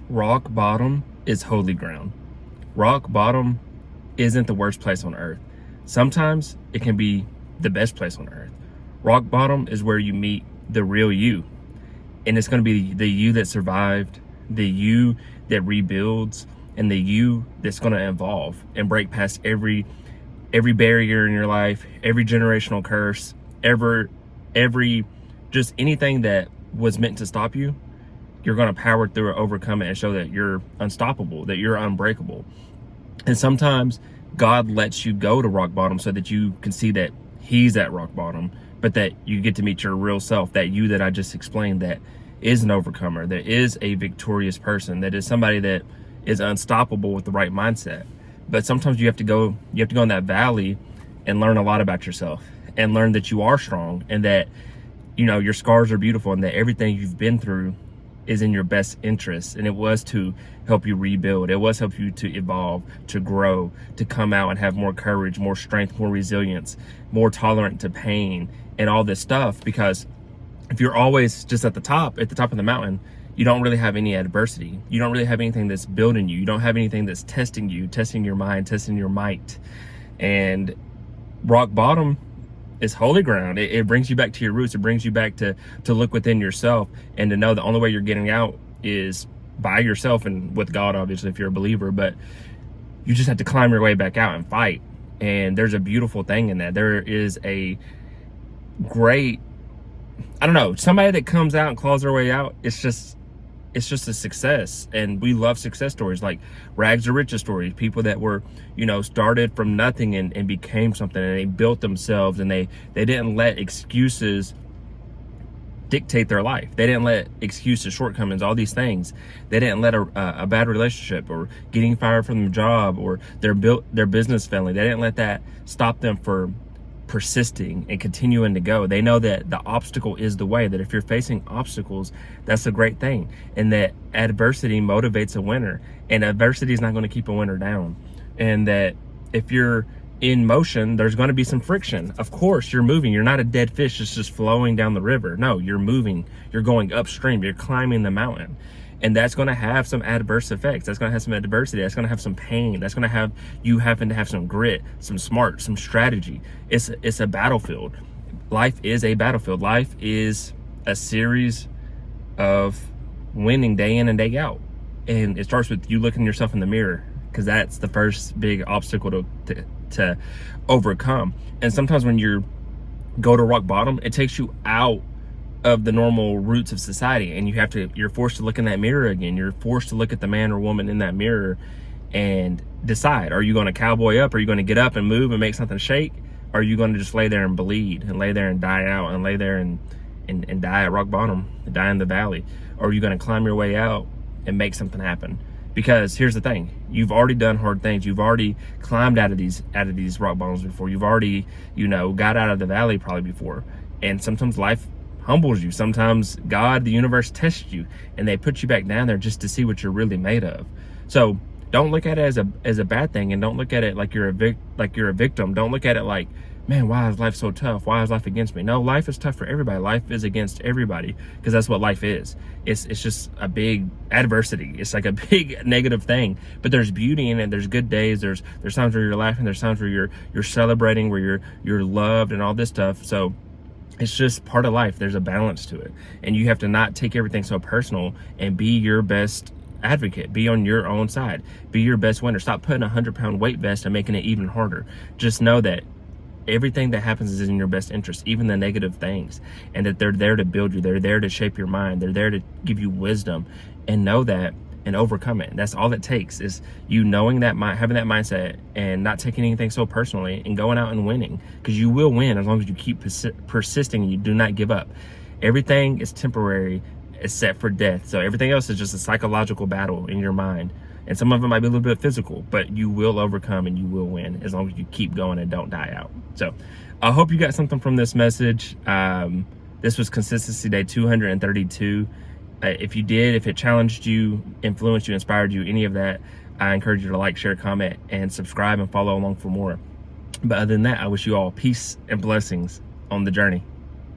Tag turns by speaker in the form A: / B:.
A: Rock bottom is holy ground. Rock bottom isn't the worst place on earth. Sometimes it can be the best place on earth. Rock bottom is where you meet the real you. And it's going to be the you that survived, the you that rebuilds, and the you that's going to evolve and break past every barrier in your life, every generational curse, every just anything that was meant to stop you. You're going to power through it, overcome it, and show that you're unstoppable, that you're unbreakable. And sometimes God lets you go to rock bottom so that you can see that he's at rock bottom, but that you get to meet your real self, that you that I just explained, that is an overcomer, that is a victorious person, that is somebody that is unstoppable with the right mindset. But sometimes you have to go in that valley and learn a lot about yourself and learn that you are strong and that, you know, your scars are beautiful and that everything you've been through is in your best interest, and it was to help you rebuild. It was help you to evolve, to grow, to come out and have more courage, more strength, more resilience, more tolerant to pain and all this stuff. Because if you're always just at the top of the mountain, you don't really have any adversity. You don't really have anything that's building you. You don't have anything that's testing you, testing your mind, testing your might. And rock bottom is holy ground. It brings you back to your roots. It brings you back to look within yourself and to know the only way you're getting out is by yourself and with God, obviously, if you're a believer. But you just have to climb your way back out and fight. And there's a beautiful thing in that. There is a great, I don't know, somebody that comes out and claws their way out. It's just a success. And we love success stories, like rags to riches stories, people that were, you know, started from nothing and became something, and they built themselves, and they didn't let excuses dictate their life. They didn't let excuses, shortcomings, all these things. They didn't let a bad relationship or getting fired from their job or their business failing. They didn't let that stop them for persisting and continuing to go. They know that the obstacle is the way, that if you're facing obstacles, that's a great thing, and that adversity motivates a winner, and adversity is not going to keep a winner down, and that if you're in motion, there's going to be some friction. Of course, you're moving. You're not a dead fish that's just flowing down the river. No, you're moving. You're going upstream. You're climbing the mountain. And that's going to have some adverse effects. That's going to have some adversity. That's going to have some pain. That's going to have you having to have some grit, some smart, some strategy. It's a battlefield. Life is a battlefield. Life is a series of winning day in and day out. And it starts with you looking yourself in the mirror, because that's the first big obstacle to overcome. And sometimes when you go to rock bottom, it takes you out of the normal roots of society, and you're forced to look in that mirror again. You're forced to look at the man or woman in that mirror and decide, are you going to cowboy up? Are you going to get up and move and make something shake? Or are you going to just lay there and bleed and lay there and die out and lay there and die at rock bottom, die in the valley? Or are you going to climb your way out and make something happen? Because here's the thing, you've already done hard things. You've already climbed out of these rock bottoms before. You've already, got out of the valley probably before. And sometimes life humbles you. Sometimes God, the universe, tests you, and they put you back down there just to see what you're really made of. So don't look at it as a bad thing, and don't look at it like you're a victim. Don't look at it like, man, why is life so tough? Why is life against me? No, life is tough for everybody. Life is against everybody, because that's what life is. It's just a big adversity. It's like a big negative thing. But there's beauty in it. There's good days. There's times where you're laughing. There's times where you're celebrating, where you're loved, and all this stuff. So it's just part of life. There's a balance to it, and you have to not take everything so personal and be your best advocate. Be on your own side. Be your best winner. Stop putting a 100-pound weight vest and making it even harder. Just know that everything that happens is in your best interest, even the negative things, and that they're there to build you. They're there to shape your mind. They're there to give you wisdom, and know that and overcome it. And that's all it takes, is you knowing that, having that mindset, and not taking anything so personally, and going out and winning, because you will win as long as you keep persisting and you do not give up. Everything is temporary except for death. So everything else is just a psychological battle in your mind. And some of it might be a little bit physical, but you will overcome and you will win as long as you keep going and don't die out. So I hope you got something from this message. This was Consistency Day 232. If you did, if it challenged you, influenced you, inspired you, any of that, I encourage you to like, share, comment, and subscribe and follow along for more. But other than that, I wish you all peace and blessings on the journey.